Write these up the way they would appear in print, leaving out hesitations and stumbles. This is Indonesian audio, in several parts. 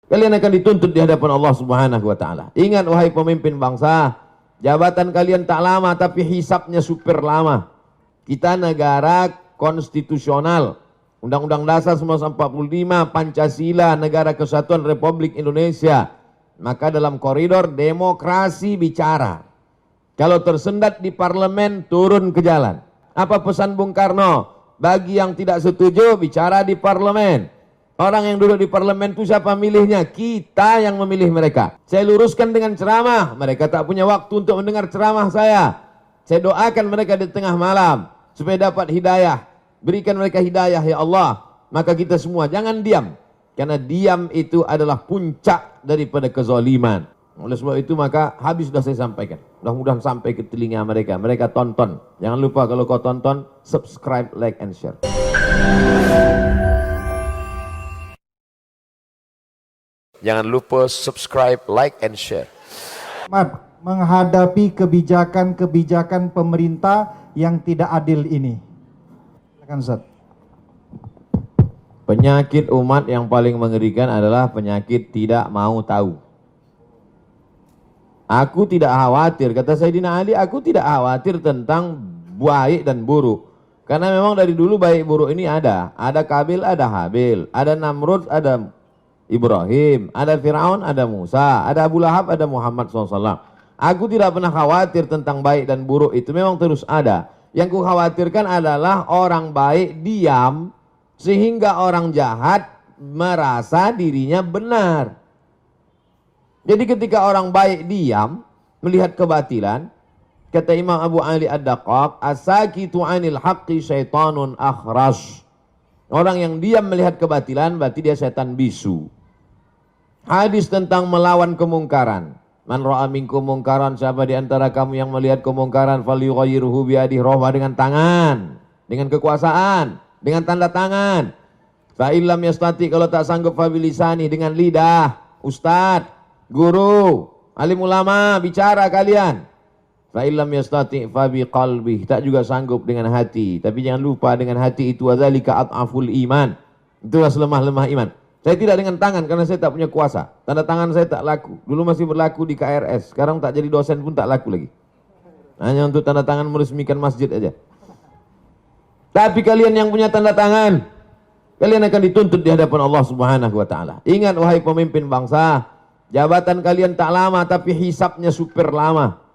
Kalian akan dituntut di hadapan Allah Subhanahu wa taala. Ingat wahai pemimpin bangsa, jabatan kalian tak lama tapi hisapnya super lama. Kita negara konstitusional. Undang-Undang Dasar 1945, Pancasila, Negara Kesatuan Republik Indonesia. Maka dalam koridor demokrasi bicara. Kalau tersendat di parlemen, turun ke jalan. Apa pesan Bung Karno? Bagi yang tidak setuju, bicara di parlemen. Orang yang duduk di parlemen itu siapa milihnya? Kita yang memilih mereka. Saya luruskan dengan ceramah. Mereka tak punya waktu untuk mendengar ceramah saya. Saya doakan mereka di tengah malam supaya dapat hidayah. Berikan mereka hidayah ya Allah. Maka kita semua jangan diam. Karena diam itu adalah puncak daripada kezaliman. Oleh sebab itu maka habis sudah saya sampaikan. Mudah-mudahan sampai ke telinga mereka. Mereka tonton. Jangan lupa kalau kau tonton, subscribe, like, and share. Jangan lupa subscribe, like, and share. Menghadapi kebijakan-kebijakan pemerintah yang tidak adil ini. Silakan Ustaz. Penyakit umat yang paling mengerikan adalah penyakit tidak mau tahu. Aku tidak khawatir, kata Sayyidina Ali, aku tidak khawatir tentang baik dan buruk. Karena memang dari dulu baik buruk ini ada. Ada Kabil, ada Habil. Ada Namrud, ada Ibrahim. Ada Fir'aun, ada Musa. Ada Abu Lahab, ada Muhammad SAW. Aku tidak pernah khawatir tentang baik dan buruk itu. Memang terus ada. Yang ku khawatirkan adalah orang baik diam sehingga orang jahat merasa dirinya benar. Jadi ketika orang baik diam melihat kebatilan, kata Imam Abu Ali Ad-Daqqaq, as-sakitu 'anil haqqi syaitanun akhras. Orang yang diam melihat kebatilan berarti dia setan bisu. Hadis tentang melawan kemungkaran. Man ra'a minkum mungkaran, siapa di antara kamu yang melihat kemungkaran, falyughayyirhu biyadihi, rubah dengan tangan, dengan kekuasaan, dengan tanda tangan. Fa illam yastati, kalau tak sanggup fa bilisani, dengan lidah. Ustaz, guru, alim ulama, bicara kalian. Fa illam yastati fa biqalbi, tak juga sanggup dengan hati. Tapi jangan lupa dengan hati itu adzalika at'aful iman. Itulah selemah-lemah iman. Saya tidak dengan tangan karena saya tak punya kuasa. Tanda tangan saya tak laku. Dulu masih berlaku di KRS. Sekarang tak jadi dosen pun tak laku lagi. Hanya untuk tanda tangan meresmikan masjid aja. Tapi kalian yang punya tanda tangan, kalian akan dituntut di hadapan Allah Subhanahu wa taala. Ingat wahai pemimpin bangsa, jabatan kalian tak lama tapi hisapnya super lama.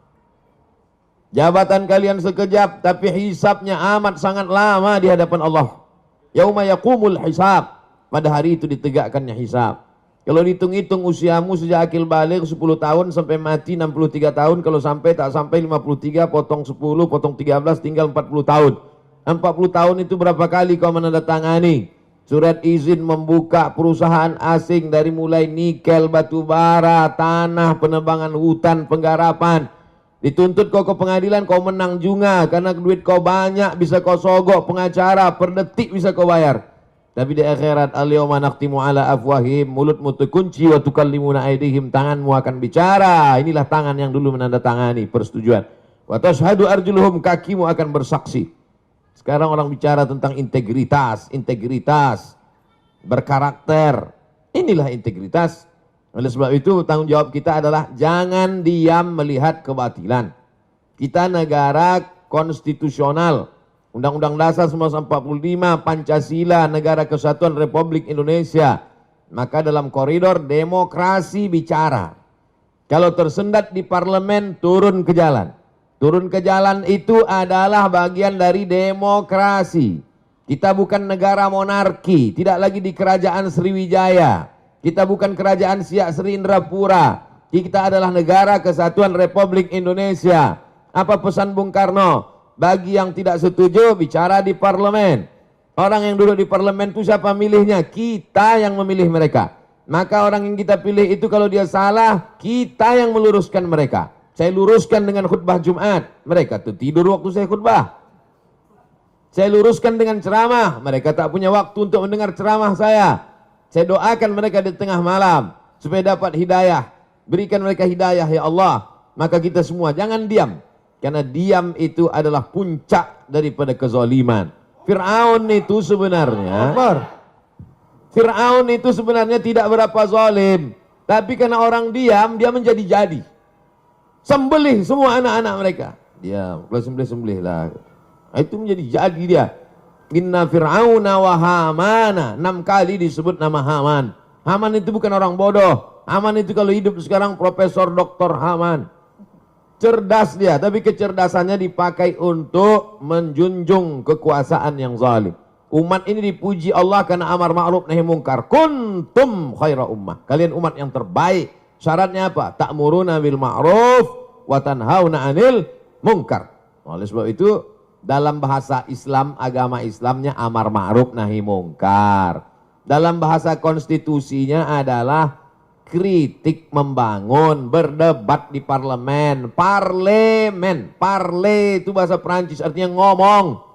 Jabatan kalian sekejap tapi hisapnya amat sangat lama di hadapan Allah. Yauma yaqumul hisab. Pada hari itu ditegakkannya hisab. Kalau dihitung-hitung usiamu sejak akil baligh 10 tahun sampai mati 63 tahun. Kalau sampai tak sampai 53, potong 10, potong 13, tinggal 40 tahun. 40 tahun itu berapa kali kau menandatangani surat izin membuka perusahaan asing dari mulai nikel, batu bara, tanah, penebangan hutan, penggarapan. Dituntut kau ke pengadilan, kau menang juga karena duit kau banyak, bisa kau sogok pengacara, per detik bisa kau bayar. Tapi di akhirat, al-yawma nakhtimu ala afwahim, mulutmu terkunci, wa tukallimuna aydihim, tanganmu akan bicara. Inilah tangan yang dulu menandatangani persetujuan. Wa tashhadu arjuluhum, kakimu akan bersaksi. Sekarang orang bicara tentang integritas, berkarakter. Inilah integritas. Oleh sebab itu tanggung jawab kita adalah jangan diam melihat kebatilan. Kita negara konstitusional. Undang-Undang Dasar 1945, Pancasila, Negara Kesatuan Republik Indonesia. Maka dalam koridor demokrasi bicara. Kalau tersendat di parlemen, turun ke jalan. Turun ke jalan itu adalah bagian dari demokrasi. Kita bukan negara monarki, tidak lagi di kerajaan Sriwijaya. Kita bukan kerajaan Siak Sri Indrapura. Kita adalah negara Kesatuan Republik Indonesia. Apa pesan Bung Karno? Bagi yang tidak setuju, bicara di parlemen. Orang yang duduk di parlemen itu siapa milihnya? Kita yang memilih mereka. Maka orang yang kita pilih itu kalau dia salah, kita yang meluruskan mereka. Saya luruskan dengan khutbah Jumat. Mereka tuh tidur waktu saya khutbah. Saya luruskan dengan ceramah. Mereka tak punya waktu untuk mendengar ceramah saya. Saya doakan mereka di tengah malam supaya dapat hidayah. Berikan mereka hidayah ya Allah. Maka kita semua jangan diam. Karena diam itu adalah puncak daripada kezaliman. Fir'aun itu sebenarnya Fir'aun itu sebenarnya tidak berapa zalim, tapi karena orang diam, dia menjadi-jadi. Sembelih semua anak-anak mereka. Dia kalau sembelih lah. Itu menjadi jadi dia. Inna Fir'auna wa Hamana. 6 kali disebut nama Haman. Haman itu bukan orang bodoh. Haman itu kalau hidup sekarang Profesor Dr. Haman. Cerdas dia, tapi kecerdasannya dipakai untuk menjunjung kekuasaan yang zalim. Umat ini dipuji Allah karena amar ma'ruf nahi mungkar. Kuntum khaira ummah. Kalian umat yang terbaik. Syaratnya apa? Ta'muruna bil ma'ruf wa tanhauna 'anil munkar. Oleh sebab itu dalam bahasa Islam, agama Islamnya amar ma'ruf nahi mungkar. Dalam bahasa konstitusinya adalah kritik membangun, berdebat di parlemen. Parlemen, parle itu bahasa Perancis artinya ngomong.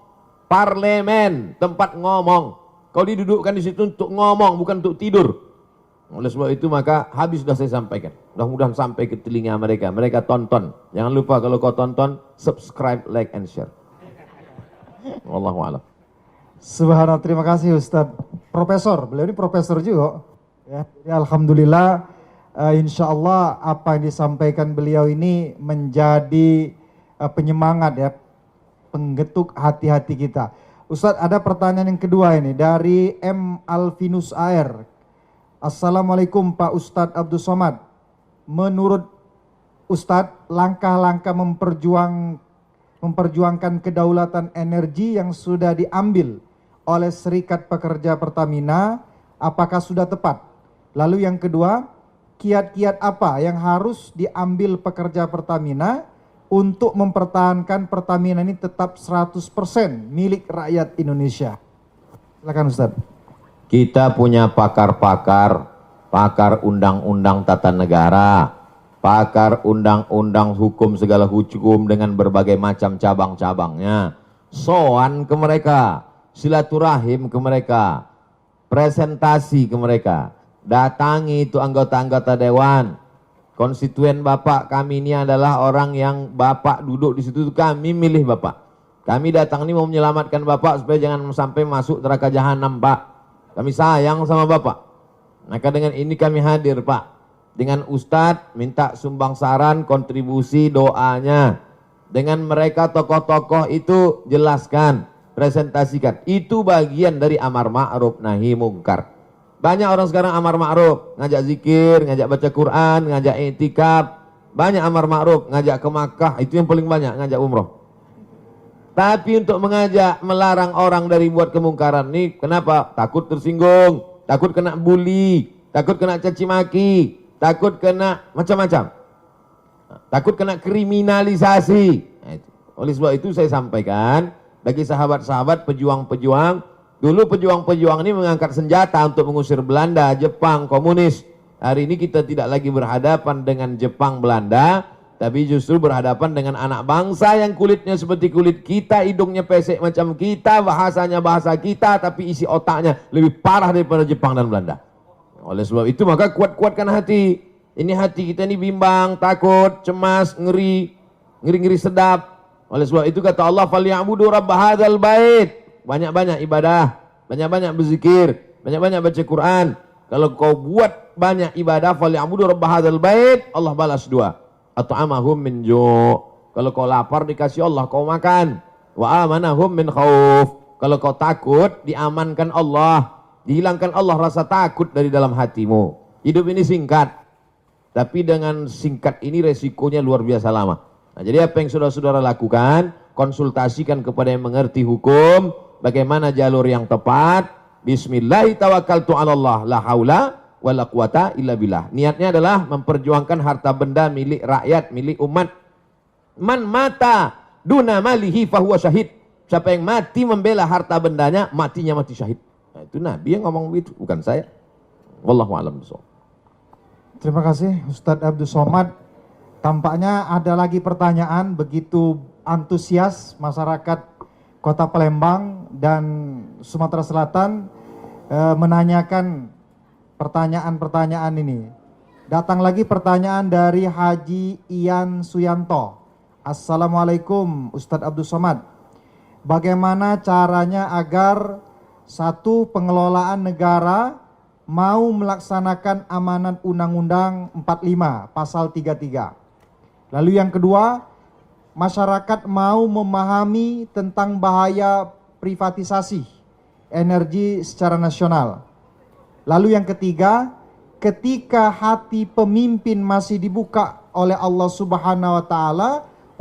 Parlemen, tempat ngomong. Kau didudukkan di situ untuk ngomong, bukan untuk tidur. Oleh sebab itu maka habis sudah saya sampaikan. Mudah-mudahan sampai ke telinga mereka. Mereka tonton. Jangan lupa kalau kau tonton, subscribe, like, and share. Wallahu a'lam. Subhanallah, terima kasih Ustadz. Profesor, beliau ini profesor juga. Ya, jadi alhamdulillah, insya Allah apa yang disampaikan beliau ini menjadi penyemangat ya, penggetuk hati-hati kita. Ustadz, ada pertanyaan yang kedua ini dari M. Alvinus AR. Assalamualaikum Pak Ustadz Abdul Somad. Menurut Ustadz, langkah-langkah memperjuangkan kedaulatan energi yang sudah diambil oleh Serikat Pekerja Pertamina, apakah sudah tepat? Lalu yang kedua, kiat-kiat apa yang harus diambil pekerja Pertamina untuk mempertahankan Pertamina ini tetap 100% milik rakyat Indonesia? Silakan Ustadz. Kita punya pakar-pakar, pakar undang-undang tata negara, pakar undang-undang hukum segala hukum dengan berbagai macam cabang-cabangnya. Soan ke mereka, silaturahim ke mereka, presentasi ke mereka, datangi itu anggota-anggota dewan. Konstituen Bapak kami ini adalah orang yang Bapak duduk di situ, kami milih Bapak. Kami datang ini mau menyelamatkan Bapak supaya jangan sampai masuk neraka jahanam, Pak. Kami sayang sama Bapak. Maka dengan ini kami hadir, Pak. Dengan Ustadz minta sumbang saran, kontribusi, doanya. Dengan mereka tokoh-tokoh itu jelaskan, presentasikan. Itu bagian dari amar ma'ruf nahi mungkar. Banyak orang sekarang amar ma'ruf, ngajak zikir, ngajak baca Quran, ngajak i'tikaf. Banyak amar ma'ruf, ngajak ke Makkah, itu yang paling banyak, ngajak umroh. Tapi untuk mengajak, melarang orang dari buat kemungkaran ini, kenapa? Takut tersinggung, takut kena bully, takut kena caci maki, takut kena macam-macam. Takut kena kriminalisasi. Nah, itu. Oleh sebab itu saya sampaikan, bagi sahabat-sahabat pejuang-pejuang, dulu pejuang-pejuang ini mengangkat senjata untuk mengusir Belanda, Jepang, komunis. Hari ini kita tidak lagi berhadapan dengan Jepang, Belanda, tapi justru berhadapan dengan anak bangsa yang kulitnya seperti kulit kita, hidungnya pesek macam kita, bahasanya bahasa kita, tapi isi otaknya lebih parah daripada Jepang dan Belanda. Oleh sebab itu maka kuat-kuatkan hati. Ini hati kita ini bimbang, takut, cemas, ngeri sedap. Oleh sebab itu kata Allah, "Falyabudu rabb hadzal bait." Banyak-banyak ibadah, banyak-banyak berzikir, banyak-banyak baca Quran. Kalau kau buat banyak ibadah, falyabudu rabb hadzal bait, Allah balas 2. At'amahum min ju'. Kalau kau lapar dikasih Allah kau makan. Wa amanahum min khauf. Kalau kau takut diamankan Allah, dihilangkan Allah rasa takut dari dalam hatimu. Hidup ini singkat, tapi dengan singkat ini resikonya luar biasa lama. Nah, jadi apa yang saudara-saudara lakukan, konsultasikan kepada yang mengerti hukum, bagaimana jalur yang tepat. Bismillahi tawakkaltu 'alallah, la haula wala quwata illa billah. Niatnya adalah memperjuangkan harta benda milik rakyat, milik umat. Man mata duna malihi fahuwa syahid. Siapa yang mati membela harta bendanya, matinya mati syahid. Nah, itu Nabi yang ngomong begitu, bukan saya. Wallahu a'lam bishawab. Terima kasih Ustadz Abdul Somad. Tampaknya ada lagi pertanyaan, begitu antusias masyarakat Kota Palembang dan Sumatera Selatan menanyakan pertanyaan-pertanyaan ini. Datang lagi pertanyaan dari Haji Ian Suyanto. Assalamualaikum Ustadz Abdul Somad. Bagaimana caranya agar satu pengelolaan negara mau melaksanakan amanat Undang-Undang 45 pasal 33. Lalu yang kedua, masyarakat mau memahami tentang bahaya privatisasi energi secara nasional. Lalu yang ketiga, ketika hati pemimpin masih dibuka oleh Allah Subhanahu wa taala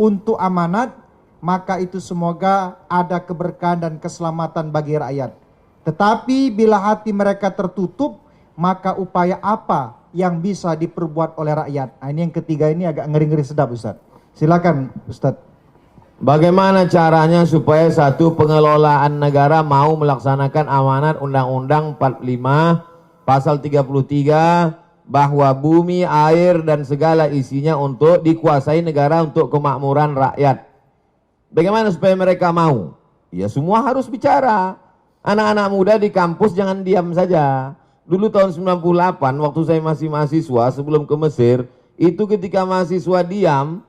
untuk amanat, maka itu semoga ada keberkahan dan keselamatan bagi rakyat. Tetapi bila hati mereka tertutup, maka upaya apa yang bisa diperbuat oleh rakyat? Nah, ini yang ketiga, ini agak ngeri-ngeri sedap, Ustaz. Silakan, Ustaz. Bagaimana caranya supaya satu pengelolaan negara mau melaksanakan amanat Undang-Undang 45 pasal 33 bahwa bumi, air dan segala isinya untuk dikuasai negara untuk kemakmuran rakyat. Bagaimana supaya mereka mau? Ya semua harus bicara. Anak-anak muda di kampus jangan diam saja. Dulu tahun 98 waktu saya masih mahasiswa sebelum ke Mesir, itu ketika mahasiswa diam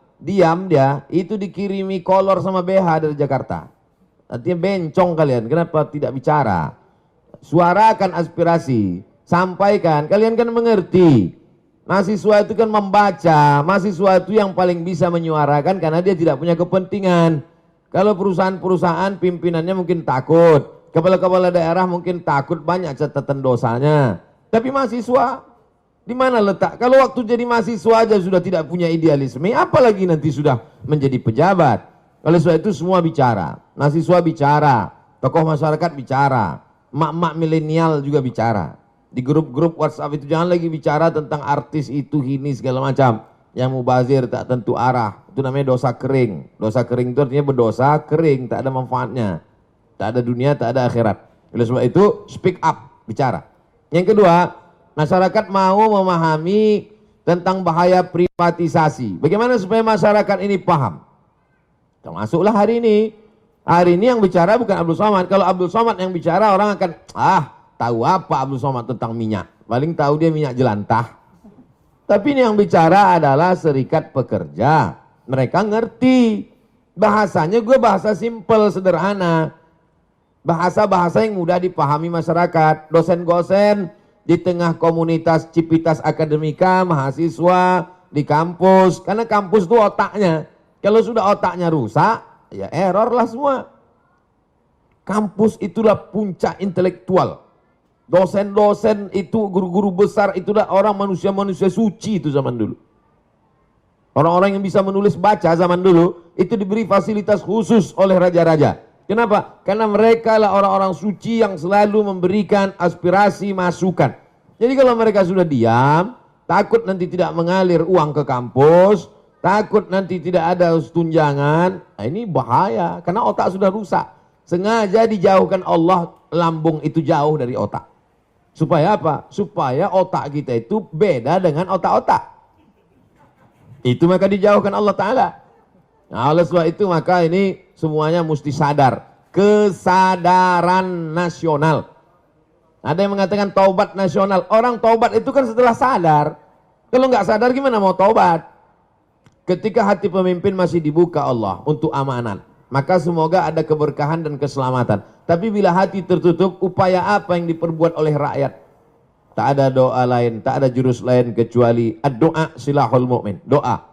dia itu dikirimi kolor sama BH dari Jakarta. Artinya bencong kalian, kenapa tidak bicara? Suarakan aspirasi, sampaikan, kalian kan mengerti. Mahasiswa itu kan membaca, mahasiswa itu yang paling bisa menyuarakan karena dia tidak punya kepentingan. Kalau perusahaan-perusahaan pimpinannya mungkin takut, kepala-kepala daerah mungkin takut banyak catatan dosanya. Tapi mahasiswa, di mana letak? Kalau waktu jadi mahasiswa aja sudah tidak punya idealisme, apalagi nanti sudah menjadi pejabat. Oleh sebab itu semua bicara, mahasiswa bicara, tokoh masyarakat bicara, mak-mak milenial juga bicara. Di grup-grup WhatsApp itu jangan lagi bicara tentang artis itu, ini segala macam. Yang mubazir tak tentu arah, itu namanya dosa kering. Dosa kering itu artinya berdosa kering, tak ada manfaatnya. Tak ada dunia, tak ada akhirat. Oleh sebab itu speak up, bicara. Yang kedua, masyarakat mau memahami tentang bahaya privatisasi. Bagaimana supaya masyarakat ini paham? Termasuklah hari ini. Hari ini yang bicara bukan Abdul Somad. Kalau Abdul Somad yang bicara, orang akan, tahu apa Abdul Somad tentang minyak? Paling tahu dia minyak jelantah. Tapi ini yang bicara adalah serikat pekerja. Mereka ngerti. Bahasanya gue bahasa simpel, sederhana. Bahasa-bahasa yang mudah dipahami masyarakat. Dosen-dosen di tengah komunitas Civitas Akademika, mahasiswa di kampus. Karena kampus itu otaknya. Kalau sudah otaknya rusak, ya error lah semua. Kampus itulah puncak intelektual. Dosen-dosen itu, guru-guru besar itulah orang manusia-manusia suci itu zaman dulu. Orang-orang yang bisa menulis baca zaman dulu, itu diberi fasilitas khusus oleh raja-raja. Kenapa? Karena mereka lah orang-orang suci yang selalu memberikan aspirasi, masukan. Jadi kalau mereka sudah diam, takut nanti tidak mengalir uang ke kampus, takut nanti tidak ada tunjangan, nah ini bahaya, karena otak sudah rusak. Sengaja dijauhkan Allah, lambung itu jauh dari otak. Supaya apa? Supaya otak kita itu beda dengan otak-otak. Itu maka dijauhkan Allah Ta'ala. Nah, oleh sebab itu maka ini semuanya mesti sadar. Kesadaran nasional. Ada yang mengatakan taubat nasional. Orang taubat itu kan setelah sadar. Kalau nggak sadar gimana mau taubat? Ketika hati pemimpin masih dibuka Allah untuk amanat, maka semoga ada keberkahan dan keselamatan. Tapi bila hati tertutup, upaya apa yang diperbuat oleh rakyat? Tak ada doa lain, tak ada jurus lain kecuali ad-doa silahul mu'min. Doa.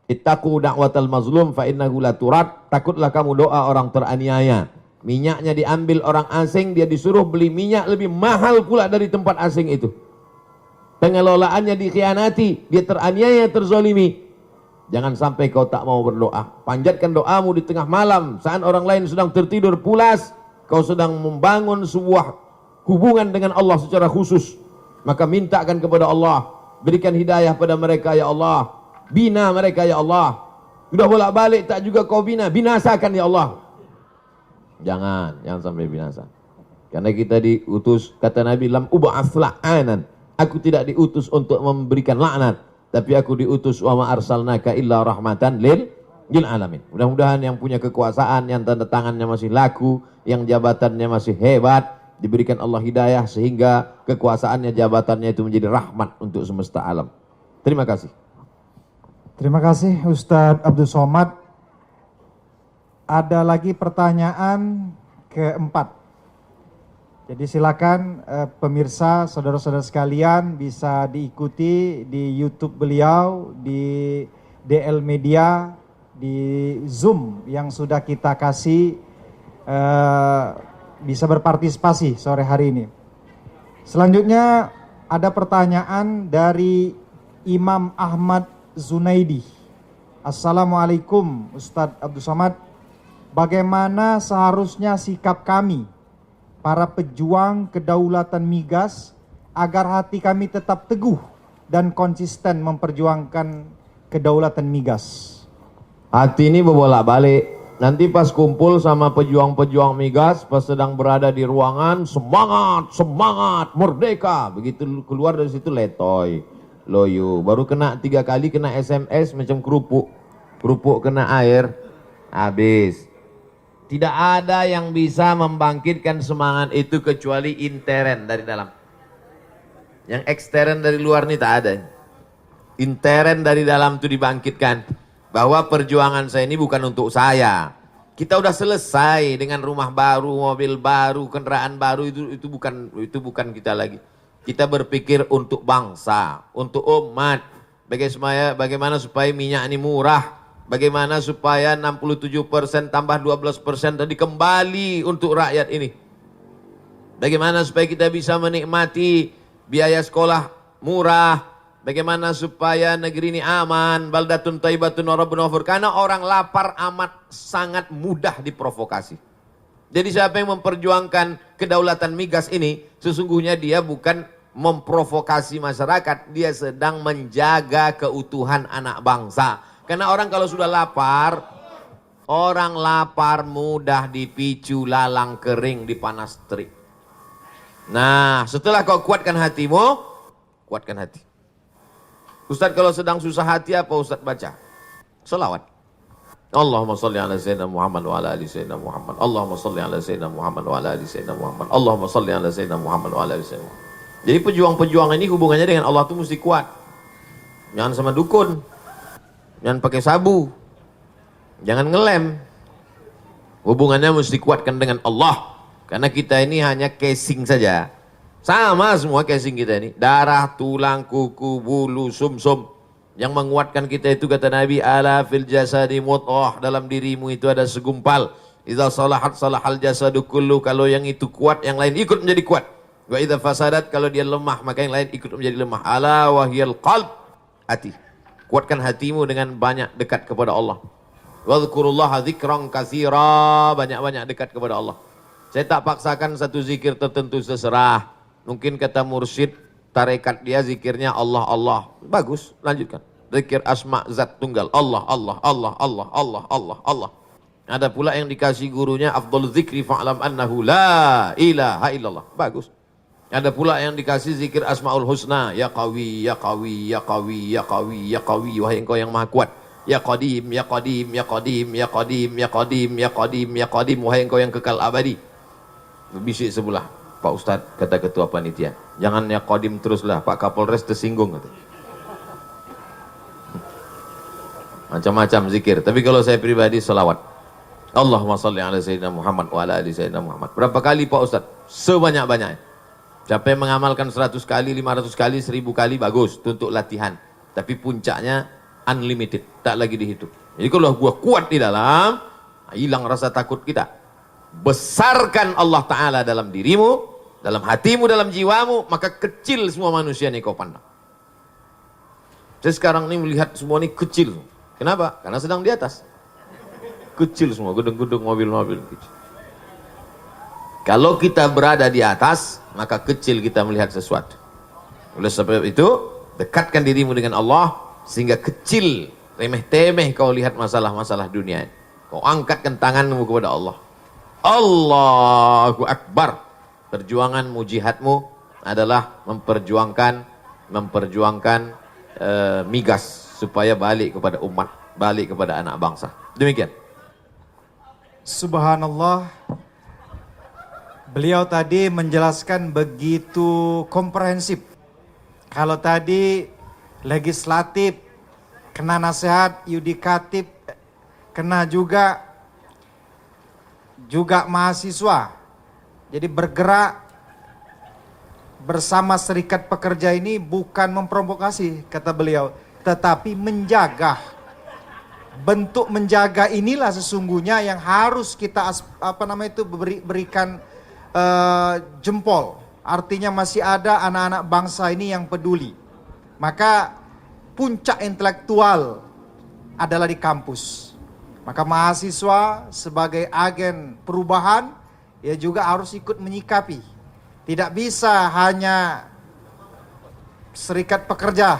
Ittaqu da'watal mazlum fa innahu la turad. Takutlah kamu doa orang teraniaya. Minyaknya diambil orang asing, dia disuruh beli minyak lebih mahal pula dari tempat asing itu. Pengelolaannya dikhianati, dia teraniaya, terzolimi. Jangan sampai kau tak mau berdoa. Panjatkan doamu di tengah malam saat orang lain sedang tertidur pulas. Kau sedang membangun sebuah hubungan dengan Allah secara khusus. Maka mintakan kepada Allah, berikan hidayah pada mereka ya Allah. Bina mereka ya Allah. Sudah bolak-balik tak juga kau bina, binasakan ya Allah. Jangan sampai binasa. Karena kita diutus, kata Nabi, lam ub'ats la'anan. Aku tidak diutus untuk memberikan laknat, tapi aku diutus wa ma arsalnaka illa rahmatan lil alamin. Mudah-mudahan yang punya kekuasaan, yang tanda tangannya masih laku, yang jabatannya masih hebat, diberikan Allah hidayah sehingga kekuasaannya, jabatannya itu menjadi rahmat untuk semesta alam. Terima kasih. Terima kasih Ustadz Abdul Somad. Ada lagi pertanyaan keempat. Jadi silakan pemirsa, saudara-saudara sekalian bisa diikuti di YouTube beliau, di DL Media, di Zoom yang sudah kita kasih, bisa berpartisipasi sore hari ini. Selanjutnya ada pertanyaan dari Imam Ahmad Zunaidi. Assalamualaikum Ustadz Abdul Somad. Bagaimana seharusnya sikap kami para pejuang kedaulatan migas agar hati kami tetap teguh dan konsisten memperjuangkan kedaulatan migas? Hati ini berbolak-balik. Nanti pas kumpul sama pejuang-pejuang migas, pas sedang berada di ruangan, semangat, semangat, merdeka. Begitu keluar dari situ letoy, loyo. Baru kena 3 kali, kena SMS macam kerupuk. Kerupuk kena air, habis. Tidak ada yang bisa membangkitkan semangat itu kecuali intern dari dalam. Yang ekstern dari luar ini tak ada. Intern dari dalam itu dibangkitkan. Bahwa perjuangan saya ini bukan untuk saya. Kita udah selesai dengan rumah baru, mobil baru, kendaraan baru, itu bukan kita lagi. Kita berpikir untuk bangsa, untuk umat. Bagaimana supaya minyak ini murah, bagaimana supaya 67% tambah 12% tadi kembali untuk rakyat ini. Bagaimana supaya kita bisa menikmati biaya sekolah murah. Bagaimana supaya negeri ini aman, baldatun thayyibatun wa rabbun ghafur. Karena orang lapar amat sangat mudah diprovokasi. Jadi siapa yang memperjuangkan kedaulatan migas ini, sesungguhnya dia bukan memprovokasi masyarakat, dia sedang menjaga keutuhan anak bangsa. Karena orang kalau sudah lapar, orang lapar mudah dipicu lalang kering di panas terik. Nah, setelah kau kuatkan hatimu, kuatkan hati. Ustadz kalau sedang susah hati apa Ustadz baca? Selawat. Allahumma salli ala sayyidina Muhammad wa ala ali sayyidina Muhammad. Allahumma salli ala sayyidina Muhammad wa ala ali sayyidina Muhammad. Allahumma salli ala sayyidina Muhammad wa ala ali sayyidina Muhammad. Jadi pejuang-pejuang ini hubungannya dengan Allah itu mesti kuat. Jangan sama dukun. Jangan pakai sabu. Jangan ngelem. Hubungannya mesti kuatkan dengan Allah. Karena kita ini hanya casing saja. Sama semua casing kita ini. Darah, tulang, kuku, bulu, sumsum. Yang menguatkan kita itu kata Nabi, ala fil jasadi mudghah, dalam dirimu itu ada segumpal. Idza salahat salahal jasadu kullu, kalau yang itu kuat, yang lain ikut menjadi kuat. Wa idza fasadat, kalau dia lemah, maka yang lain ikut menjadi lemah. Ala wahyal qalb, hati. Kuatkan hatimu dengan banyak dekat kepada Allah. Wadhkurullaha dzikran katsira, banyak-banyak dekat kepada Allah. Saya tak paksakan satu zikir tertentu, seserah. Mungkin kata mursyid, tarekat dia zikirnya Allah, Allah. Bagus, lanjutkan. Zikir asma zat tunggal. Allah, Allah, Allah, Allah, Allah, Allah, Allah. Ada pula yang dikasih gurunya, afdal zikri fa'lam annahu la ilaha illallah. Bagus. Ada pula yang dikasih zikir asma'ul husna. Ya qawi, ya qawi, ya qawi, ya qawi, ya qawi. Wahai engkau yang maha kuat. Ya qadim, ya qadim, ya qadim, ya qadim, ya qadim, ya qadim, ya qadim. Wahai engkau yang kekal abadi. Bisik sebelah. Pak Ustadz, kata ketua panitia, jangan ya kodim teruslah, Pak Kapolres tersinggung. Macam-macam zikir, tapi kalau saya pribadi selawat. Allahumma salli ala sayyidina Muhammad wa ala ali sayyidina Muhammad. Berapa kali Pak Ustadz? Sebanyak-banyaknya. Siapa yang mengamalkan 100 kali, 500 kali, 1000 kali, bagus, itu untuk latihan. Tapi puncaknya unlimited, tak lagi dihitung. Jadi kalau gua kuat di dalam, hilang rasa takut kita. Besarkan Allah Ta'ala dalam dirimu, dalam hatimu, dalam jiwamu, maka kecil semua manusia ini kau pandang. Saya sekarang ini melihat semua ini kecil. Kenapa? Karena sedang di atas. Kecil semua, gedung-gedung, mobil-mobil kecil. Kalau kita berada di atas, maka kecil kita melihat sesuatu. Oleh sebab itu, dekatkan dirimu dengan Allah, sehingga kecil, remeh-temeh kau lihat masalah-masalah dunia. Kau angkatkan tanganmu kepada Allah. Allahu Akbar. Perjuanganmu, jihadmu adalah memperjuangkan migas supaya balik kepada umat, balik kepada anak bangsa. Demikian. Subhanallah. Beliau tadi menjelaskan begitu komprehensif. Kalau tadi legislatif, kena nasihat, yudikatif, kena juga mahasiswa. Jadi bergerak bersama serikat pekerja ini bukan memprovokasi, kata beliau, tetapi menjaga. Bentuk menjaga inilah sesungguhnya yang harus kita berikan jempol. Artinya masih ada anak-anak bangsa ini yang peduli. Maka puncak intelektual adalah di kampus. Maka mahasiswa sebagai agen perubahan, ya juga harus ikut menyikapi. Tidak bisa hanya serikat pekerja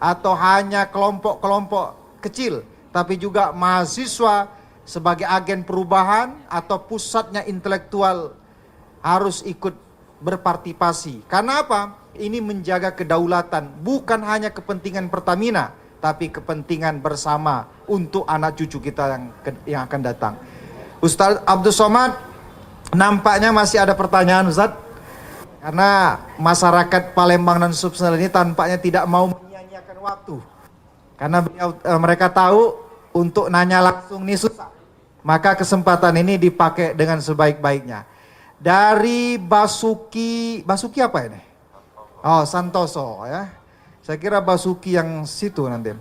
atau hanya kelompok-kelompok kecil, tapi juga mahasiswa sebagai agen perubahan atau pusatnya intelektual harus ikut berpartisipasi. Karena apa? Ini menjaga kedaulatan, bukan hanya kepentingan Pertamina, tapi kepentingan bersama untuk anak cucu kita yang akan datang. Ustaz Abdul Somad, nampaknya masih ada pertanyaan, Ustaz. Karena masyarakat Palembang dan Sumsel ini tampaknya tidak mau menyia-nyiakan waktu. Karena mereka tahu untuk nanya langsung ini susah. Maka kesempatan ini dipakai dengan sebaik-baiknya. Dari Basuki apa ini? Oh, Santoso ya. Saya kira Basuki yang situ nanti.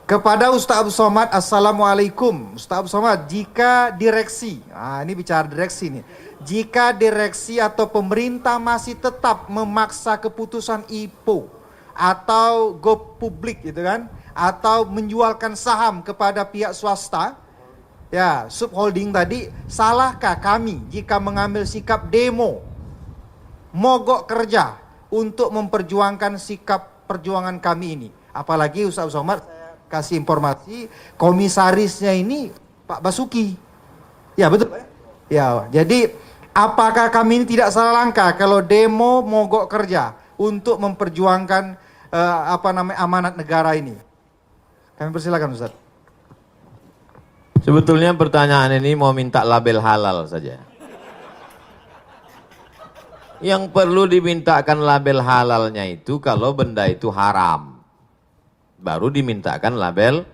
Kepada Ustaz Abdul Somad, Assalamualaikum. Ustaz Abdul Somad, jika direksi, ini bicara direksi nih. Jika direksi atau pemerintah masih tetap memaksa keputusan IPO atau go publik gitu kan, atau menjualkan saham kepada pihak swasta, ya subholding tadi, salahkah kami jika mengambil sikap demo, mogok kerja untuk memperjuangkan sikap perjuangan kami ini? Apalagi Ustaz Somad, saya kasih informasi, komisarisnya ini Pak Basuki. Ya betul Pak? Ya, jadi apakah kami ini tidak salah langkah kalau demo mogok kerja untuk memperjuangkan amanat negara ini? Kami persilakan Ustaz. Sebetulnya pertanyaan ini mau minta label halal saja. Yang perlu dimintakan label halalnya itu kalau benda itu haram. Baru dimintakan label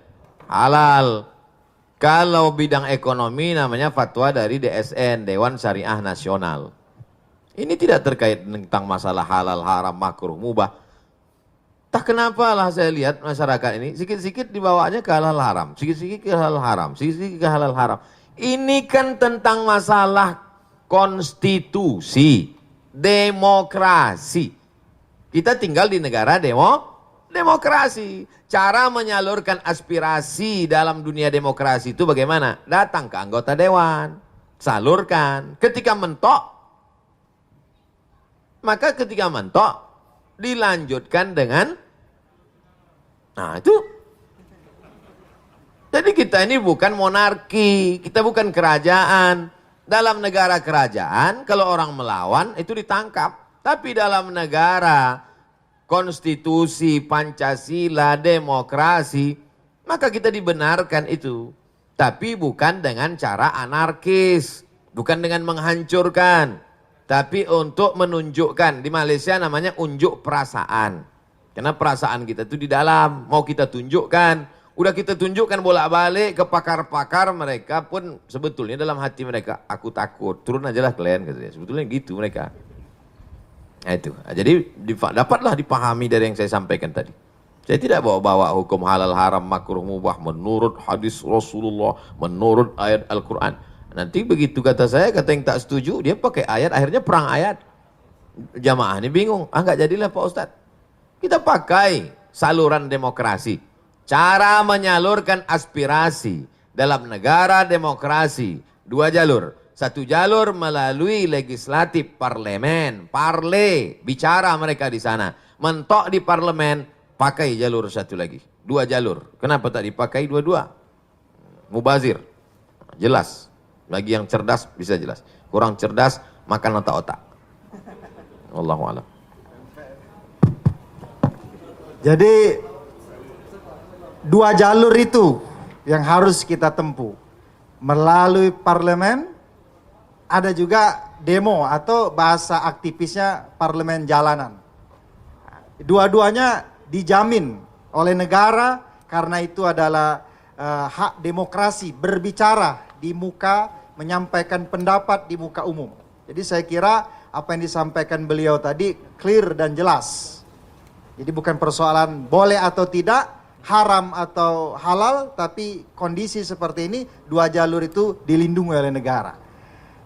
halal. Kalau bidang ekonomi namanya fatwa dari DSN, Dewan Syariah Nasional. Ini tidak terkait tentang masalah halal, haram, makruh, mubah. Tak kenapa lah saya lihat masyarakat ini sikit-sikit dibawanya ke halal haram, sikit-sikit ke halal haram, sikit-sikit ke halal haram. Ini kan tentang masalah konstitusi, demokrasi. Kita tinggal di negara demokrasi. Cara menyalurkan aspirasi dalam dunia demokrasi itu bagaimana? Datang ke anggota dewan, salurkan. Ketika mentok, maka ketika mentok dilanjutkan dengan itu. Jadi kita ini bukan monarki, kita bukan kerajaan. Dalam negara kerajaan, kalau orang melawan itu ditangkap. Tapi dalam negara konstitusi, Pancasila, demokrasi, maka kita dibenarkan itu. Tapi bukan dengan cara anarkis, bukan dengan menghancurkan, tapi untuk menunjukkan. Di Malaysia namanya unjuk perasaan. Karena perasaan kita itu di dalam, mau kita tunjukkan. Udah kita tunjukkan bolak-balik ke pakar-pakar, mereka pun sebetulnya dalam hati mereka, aku takut, turun aja lah kalian katanya. Sebetulnya gitu mereka. Nah itu, jadi dapatlah dipahami dari yang saya sampaikan tadi. Saya tidak bawa-bawa hukum halal, haram, makruh, mubah menurut hadis Rasulullah, menurut ayat Al-Quran. Nanti begitu kata saya, kata yang tak setuju, dia pakai ayat, akhirnya perang ayat. Jamaah ini bingung, nggak jadilah Pak Ustadz. Kita pakai saluran demokrasi. Cara menyalurkan aspirasi dalam negara demokrasi. 2 jalur. 1 jalur melalui legislatif parlemen. Bicara mereka di sana. Mentok di parlemen, pakai jalur 1 lagi. 2 jalur. Kenapa tak dipakai 2-2? Mubazir. Jelas. Bagi yang cerdas bisa jelas. Kurang cerdas, makan otak-otak. Wallahualam. Jadi 2 jalur itu yang harus kita tempuh. Melalui parlemen, ada juga demo atau bahasa aktivisnya parlemen jalanan. Dua-duanya dijamin oleh negara karena itu adalah hak demokrasi, berbicara di muka, menyampaikan pendapat di muka umum. Jadi saya kira apa yang disampaikan beliau tadi clear dan jelas. Jadi bukan persoalan boleh atau tidak, haram atau halal, tapi kondisi seperti ini dua jalur itu dilindungi oleh negara.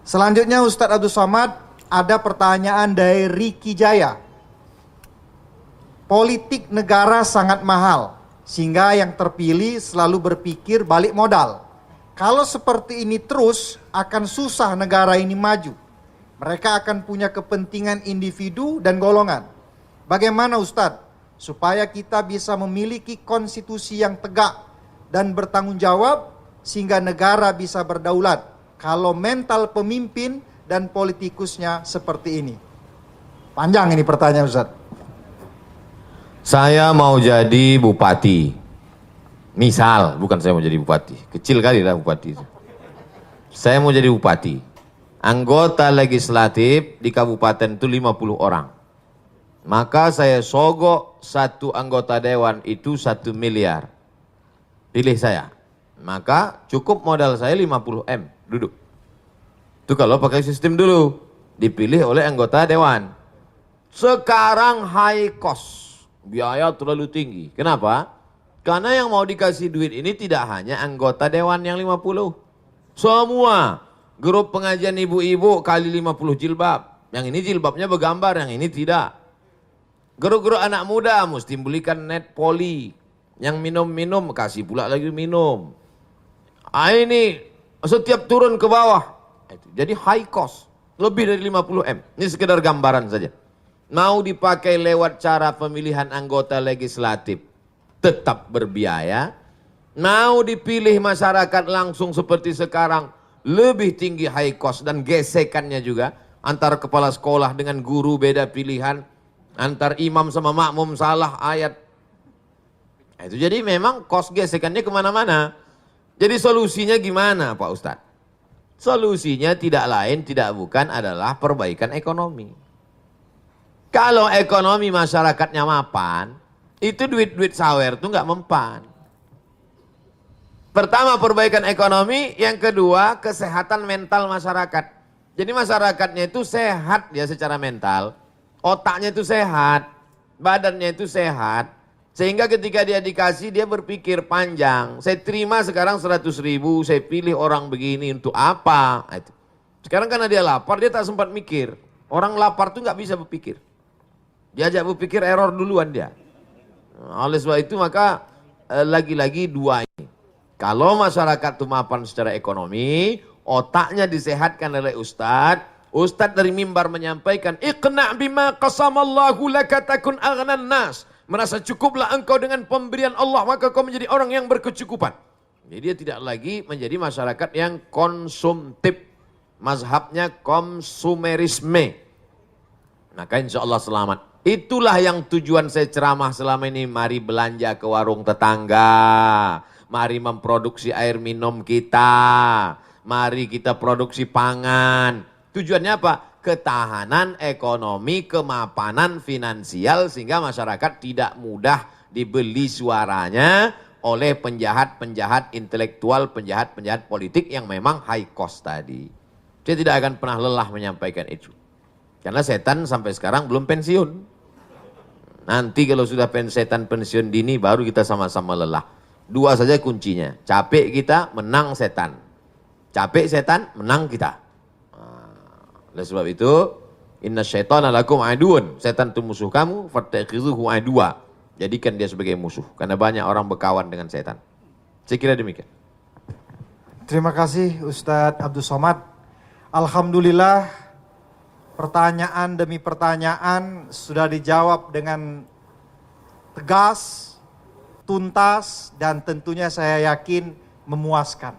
Selanjutnya Ustadz Abdul Somad, ada pertanyaan dari Riki Jaya. Politik negara sangat mahal, sehingga yang terpilih selalu berpikir balik modal. Kalau seperti ini terus, akan susah negara ini maju. Mereka akan punya kepentingan individu dan golongan. Bagaimana Ustadz, supaya kita bisa memiliki konstitusi yang tegak dan bertanggung jawab, sehingga negara bisa berdaulat, kalau mental pemimpin dan politikusnya seperti ini? Panjang ini pertanyaan Ustadz. Saya mau jadi bupati. Misal, bukan saya mau jadi bupati. Kecil kali lah bupati. Saya mau jadi bupati. Anggota legislatif di kabupaten itu 50 orang. Maka saya sogok satu anggota dewan itu 1 miliar. Pilih saya. Maka cukup modal saya 50 M. Duduk. Itu kalau pakai sistem dulu. Dipilih oleh anggota dewan. Sekarang high cost. Biaya terlalu tinggi. Kenapa? Karena yang mau dikasih duit ini tidak hanya anggota dewan yang 50. Semua. Grup pengajian ibu-ibu kali 50 jilbab. Yang ini jilbabnya bergambar, yang ini tidak. Grup-grup anak muda mesti belikan net poli. Yang minum-minum kasih pula lagi minum. Ini setiap turun ke bawah. Jadi high cost. Lebih dari 50 M. Ini sekedar gambaran saja. Mau dipakai lewat cara pemilihan anggota legislatif, tetap berbiaya. Mau dipilih masyarakat langsung seperti sekarang, lebih tinggi high cost dan gesekannya juga. Antar kepala sekolah dengan guru beda pilihan. Antar imam sama makmum salah ayat. Itu jadi memang cost gesekannya kemana-mana. Jadi solusinya gimana Pak Ustadz? Solusinya tidak lain tidak bukan adalah perbaikan ekonomi. Kalau ekonomi masyarakatnya mapan, itu duit-duit sawer itu nggak mempan. Pertama perbaikan ekonomi, yang kedua kesehatan mental masyarakat. Jadi masyarakatnya itu sehat ya secara mental, otaknya itu sehat, badannya itu sehat, sehingga ketika dia dikasih dia berpikir panjang. Saya terima sekarang 100.000, saya pilih orang begini untuk apa? Sekarang karena dia lapar dia tak sempat mikir. Orang lapar tuh nggak bisa berpikir. Diajak berpikir error duluan dia. Oleh sebab itu maka lagi-lagi dua ini. Kalau masyarakat itu mapan secara ekonomi, otaknya disehatkan oleh Ustadz. Ustadz dari mimbar menyampaikan, Iqna' bima qasamallahu laka takun aghnan nas. Merasa cukuplah engkau dengan pemberian Allah, maka kau menjadi orang yang berkecukupan. Jadi dia tidak lagi menjadi masyarakat yang konsumtif. Mazhabnya konsumerisme. Maka insya Allah selamat. Itulah yang tujuan saya ceramah selama ini. Mari belanja ke warung tetangga. Mari memproduksi air minum kita. Mari kita produksi pangan. Tujuannya apa? Ketahanan ekonomi, kemapanan finansial. Sehingga masyarakat tidak mudah dibeli suaranya oleh penjahat-penjahat intelektual, penjahat-penjahat politik yang memang high cost tadi. Saya tidak akan pernah lelah menyampaikan itu. Karena setan sampai sekarang belum pensiun. Nanti kalau sudah setan pensiun dini baru kita sama-sama lelah. Dua saja kuncinya. Capek kita, menang setan. Capek setan, menang kita. Oleh sebab itu, inna syaitana lakum aduun. Setan itu musuh kamu, fattakhizuhu adua. Jadikan dia sebagai musuh. Karena banyak orang berkawan dengan setan. Saya kira demikian. Terima kasih Ustadz Abdul Somad. Alhamdulillah. Pertanyaan demi pertanyaan sudah dijawab dengan tegas, tuntas, dan tentunya saya yakin memuaskan.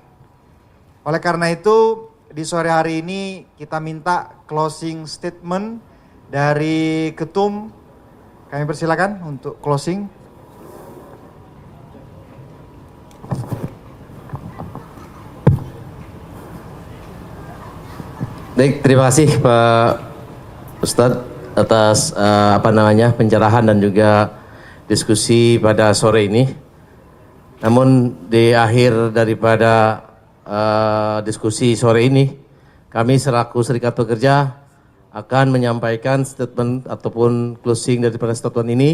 Oleh karena itu, di sore hari ini kita minta closing statement dari Ketum. Kami persilakan untuk closing. Baik, terima kasih Pak Ustadz atas pencerahan dan juga diskusi pada sore ini. Namun di akhir daripada diskusi sore ini, kami selaku Serikat Pekerja akan menyampaikan statement ataupun closing daripada statement ini.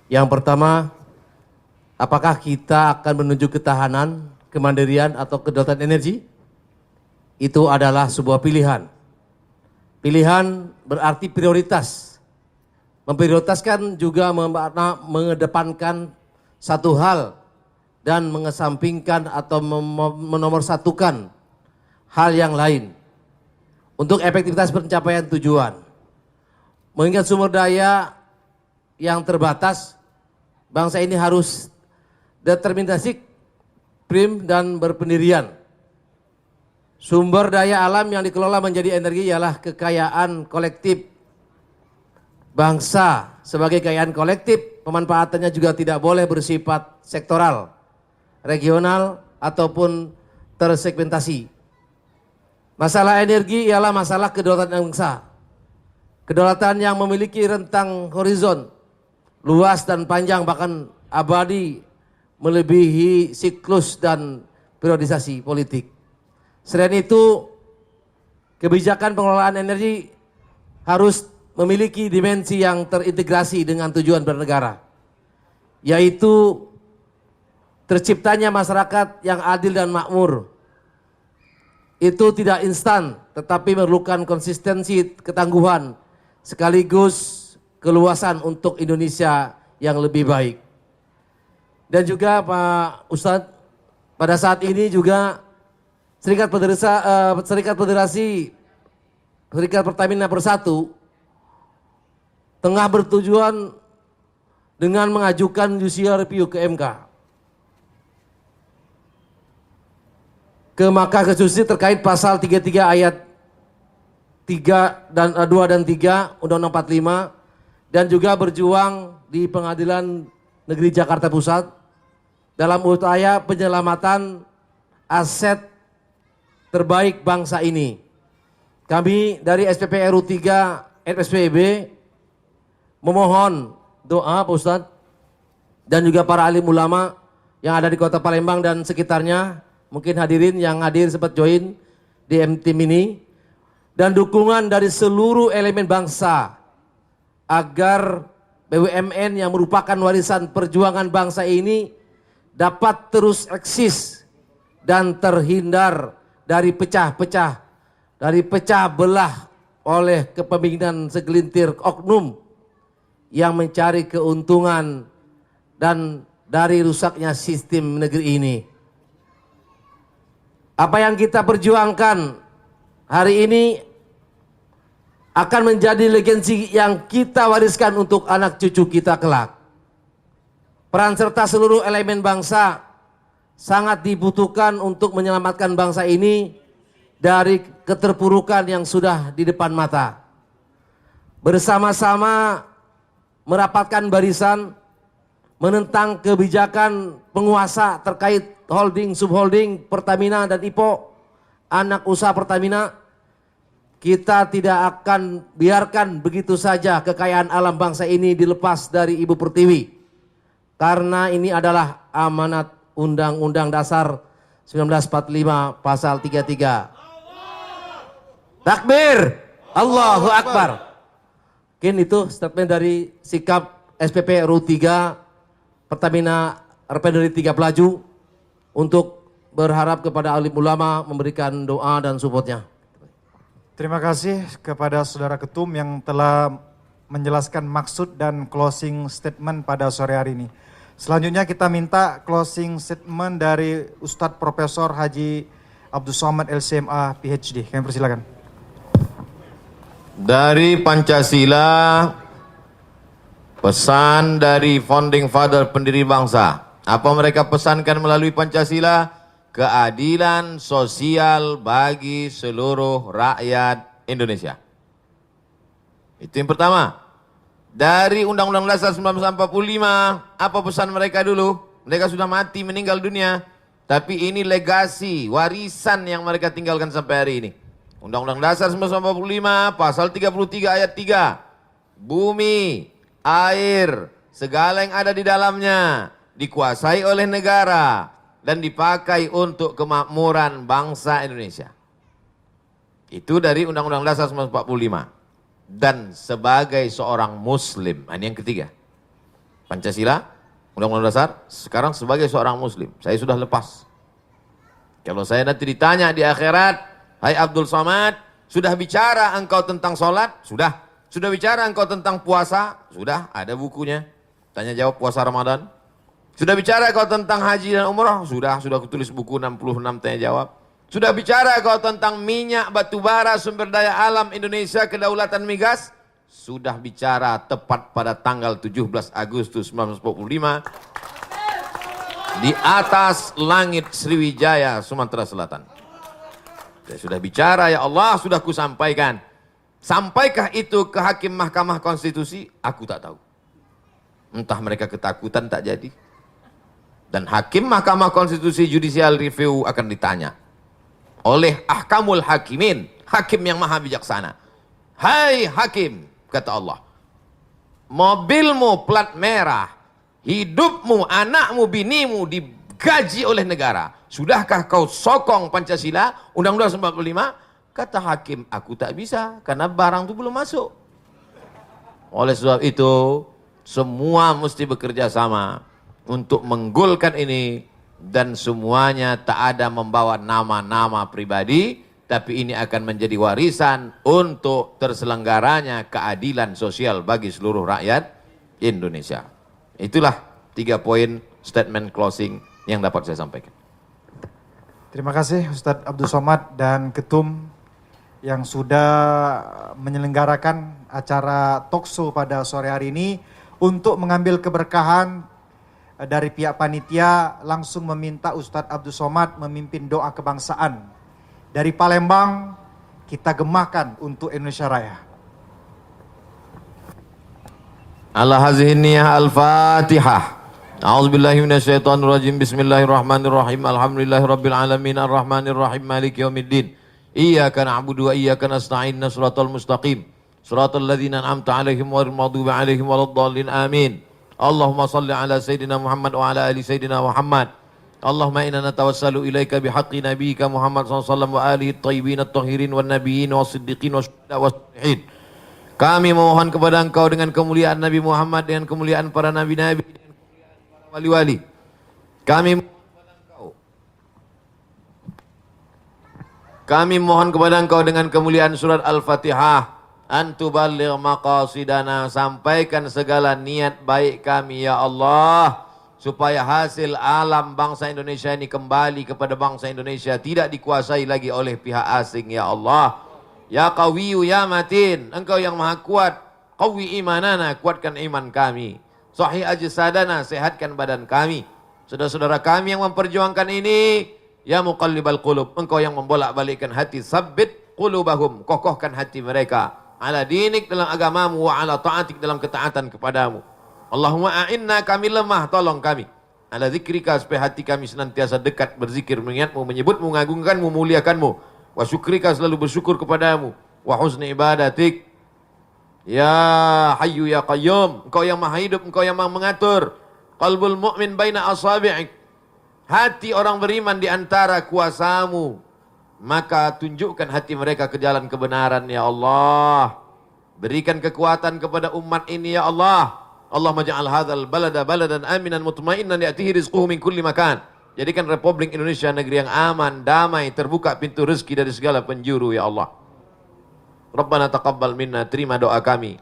Yang pertama, apakah kita akan menuju ketahanan, kemandirian atau kedaulatan energi? Itu adalah sebuah pilihan. Pilihan berarti prioritas. Memprioritaskan juga mengedepankan satu hal dan mengesampingkan atau menomorsatukan hal yang lain untuk efektivitas pencapaian tujuan. Mengingat sumber daya yang terbatas, bangsa ini harus determinasi, prim dan berpendirian. Sumber daya alam yang dikelola menjadi energi ialah kekayaan kolektif bangsa. Sebagai kekayaan kolektif, pemanfaatannya juga tidak boleh bersifat sektoral, regional, ataupun tersegmentasi. Masalah energi ialah masalah kedaulatan bangsa. Kedaulatan yang memiliki rentang horizon luas dan panjang, bahkan abadi, melebihi siklus dan periodisasi politik. Selain itu, kebijakan pengelolaan energi harus memiliki dimensi yang terintegrasi dengan tujuan bernegara, yaitu terciptanya masyarakat yang adil dan makmur. Itu tidak instan, tetapi memerlukan konsistensi, ketangguhan, sekaligus keluasan untuk Indonesia yang lebih baik. Dan juga Pak Ustadz, pada saat ini juga Serikat Pertamina Persatu tengah bertujuan dengan mengajukan judicial review ke MK. Ke Mahkamah Konstitusi terkait pasal 33 ayat 3 dan 2 dan 3 Undang-Undang 45, dan juga berjuang di Pengadilan Negeri Jakarta Pusat dalam upaya penyelamatan aset terbaik bangsa ini. Kami dari SPP RU 3 FSPB memohon doa Pak Ustadz dan juga para alim ulama yang ada di Kota Palembang dan sekitarnya, mungkin hadirin yang hadir sempat join di MTIM ini, dan dukungan dari seluruh elemen bangsa agar BUMN yang merupakan warisan perjuangan bangsa ini dapat terus eksis dan terhindar dari pecah belah oleh kepemimpinan segelintir oknum yang mencari keuntungan dan dari rusaknya sistem negeri ini. Apa yang kita perjuangkan hari ini akan menjadi legasi yang kita wariskan untuk anak cucu kita kelak. Peran serta seluruh elemen bangsa sangat dibutuhkan untuk menyelamatkan bangsa ini dari keterpurukan yang sudah di depan mata. Bersama-sama merapatkan barisan, menentang kebijakan penguasa terkait holding, subholding, Pertamina dan IPO, anak usaha Pertamina. Kita tidak akan biarkan begitu saja kekayaan alam bangsa ini dilepas dari Ibu Pertiwi. Karena ini adalah amanat Undang-Undang Dasar 1945 pasal 33. Takbir, Allahu Akbar. Mungkin itu statement dari sikap SPP RU 3 Pertamina Refinery 3 Pelaju untuk berharap kepada alim ulama memberikan doa dan supportnya. Terima kasih kepada Saudara Ketum yang telah menjelaskan maksud dan closing statement pada sore hari ini. Selanjutnya kita minta closing statement dari Ustadz Profesor Haji Abdul Somad LCMA PhD. Kami persilakan. Dari Pancasila, pesan dari founding father pendiri bangsa. Apa mereka pesankan melalui Pancasila? Keadilan sosial bagi seluruh rakyat Indonesia. Itu yang pertama. Dari Undang-Undang Dasar 1945, apa pesan mereka dulu? Mereka sudah mati, meninggal dunia. Tapi ini legasi, warisan yang mereka tinggalkan sampai hari ini. Undang-Undang Dasar 1945, pasal 33 ayat 3. Bumi, air, segala yang ada di dalamnya dikuasai oleh negara dan dipakai untuk kemakmuran bangsa Indonesia. Itu dari Undang-Undang Dasar 1945. dan sebagai seorang muslim. Ini yang ketiga. Pancasila, Undang-Undang Dasar, sekarang sebagai seorang muslim. Saya sudah lepas. Kalau saya nanti ditanya di akhirat, hai Abdul Somad, sudah bicara engkau tentang sholat? Sudah. Sudah bicara engkau tentang puasa? Sudah, ada bukunya. Tanya jawab puasa Ramadan. Sudah bicara kau tentang haji dan umrah? Sudah aku tulis buku 66 tanya jawab. Sudah bicara kau tentang minyak, batu bara, sumber daya alam Indonesia, kedaulatan migas? Sudah bicara tepat pada tanggal 17 Agustus 1945 di atas langit Sriwijaya, Sumatera Selatan. Saya sudah bicara, ya Allah, sudah kusampaikan. Sampaikah itu ke hakim Mahkamah Konstitusi? Aku tak tahu. Entah mereka ketakutan tak jadi. Dan hakim Mahkamah Konstitusi Judicial Review akan ditanya oleh Ahkamul Hakimin, hakim yang maha bijaksana. Hai hakim, kata Allah, mobilmu plat merah, hidupmu, anakmu, binimu digaji oleh negara. Sudahkah kau sokong Pancasila, Undang-Undang 45? Kata hakim, aku tak bisa karena barang itu belum masuk. Oleh sebab itu, semua mesti bekerja sama untuk menggolkan ini, dan semuanya tak ada membawa nama-nama pribadi, tapi ini akan menjadi warisan untuk terselenggaranya keadilan sosial bagi seluruh rakyat Indonesia. Itulah 3 poin statement closing yang dapat saya sampaikan. Terima kasih Ustadz Abdul Somad dan Ketum yang sudah menyelenggarakan acara talkshow pada sore hari ini. Untuk mengambil keberkahan dari pihak panitia, langsung meminta Ustadz Abdul Somad memimpin doa kebangsaan. Dari Palembang, kita gemahkan untuk Indonesia Raya. Ala hazihi niyah al-Fatihah. A'udzubillahi minasyaitonirrajim. Bismillahirrahmanirrahim. Alhamdulillahirabbil alamin arrahmanir rahim maliki yaumiddin. Iyyaka na'budu wa iyyaka nasta'in. Shiratal mustaqim. Shiratal ladzina an'amta 'alaihim ghairil maghdubi 'alaihim waladdallin. Amin. Allahumma salli ala sayyidina Muhammad wa ala ali sayyidina Muhammad. Allahumma inna natawassalu ilaika bihaqqi nabiyyika Muhammad sallallahu alaihi wasallam wa alihi at-thayyibin at-tahirin wan nabiyyin was-siddiqin wasyuhada was-shalihin. Kami memohon kepada Engkau dengan kemuliaan Nabi Muhammad, dengan kemuliaan para nabi-nabi, dengan kemuliaan para wali-wali. Kami mohon kepada Engkau dengan kemuliaan surat Al-Fatihah, antuballigh maqasidana, sampaikan segala niat baik kami ya Allah, supaya hasil alam bangsa Indonesia ini kembali kepada bangsa Indonesia, tidak dikuasai lagi oleh pihak asing ya Allah. Ya Qawiyyu ya Matin, Engkau yang maha kuat, qawi imanana, kuatkan iman kami. Sahih ajsadana, sehatkan badan kami. Saudara-saudara kami yang memperjuangkan ini, ya muqallibal qulub, Engkau yang membolak-balikkan hati, sabbit qulubahum, kokohkan hati mereka ala dinik, dalam agamamu, wa ala ta'atik, dalam ketaatan kepadamu. Allahumma a'inna, kami lemah, tolong kami. Ala zikrika, supaya hati kami senantiasa dekat berzikir, mengingatmu, menyebutmu, mengagungkanmu, memuliakanmu. Wa syukrika, selalu bersyukur kepadamu. Wa husni ibadatik. Ya Hayyu ya Qayyum, Engkau yang maha hidup, Engkau yang maha mengatur. Qalbul mu'min baina asabi'ik, hati orang beriman di antara kuasamu. Maka tunjukkan hati mereka ke jalan kebenaran ya Allah. Berikan kekuatan kepada umat ini ya Allah. Allahumma ja'al hadzal balada baladan aminan mutmainnan ya'tihi rizquhu min kulli makan. Jadikan Republik Indonesia negeri yang aman, damai, terbuka pintu rezeki dari segala penjuru ya Allah. Rabbana taqabbal minna, terima doa kami.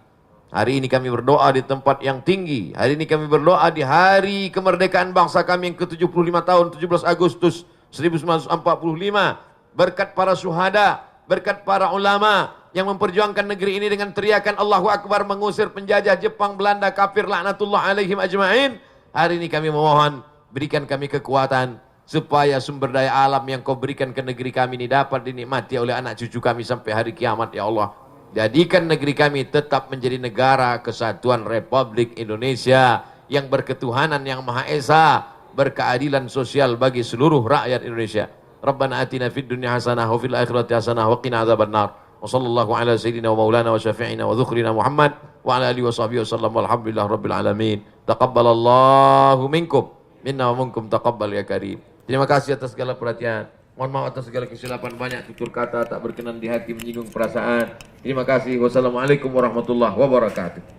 Hari ini kami berdoa di tempat yang tinggi. Hari ini kami berdoa di hari kemerdekaan bangsa kami yang ke-75 tahun, 17 Agustus 1945. Berkat para syuhada, berkat para ulama yang memperjuangkan negeri ini dengan teriakan Allahu Akbar, mengusir penjajah Jepang, Belanda, kafir, laknatullah alaihim ajma'in. Hari ini kami memohon, berikan kami kekuatan supaya sumber daya alam yang Kau berikan ke negeri kami ini dapat dinikmati oleh anak cucu kami sampai hari kiamat ya Allah. Jadikan negeri kami tetap menjadi negara kesatuan Republik Indonesia yang berketuhanan yang Maha Esa, berkeadilan sosial bagi seluruh rakyat Indonesia. Rabbana atina fid dunya hasanah wa fil akhirati hasanah wa qina adzabannar. Wa sallallahu ala sayyidina wa maulana wa syafi'ina wa dzukhrina Muhammad wa ala alihi wa sahbihi wasallam walhamdulillahi rabbil alamin. Taqabbalallahu minkum minna wa minkum taqabbal ya karim. Terima kasih atas segala perhatian. Mohon maaf atas segala kesilapan, banyak tutur kata tak berkenan di hati, menyinggung perasaan. Terima kasih. Wassalamualaikum warahmatullahi wabarakatuh.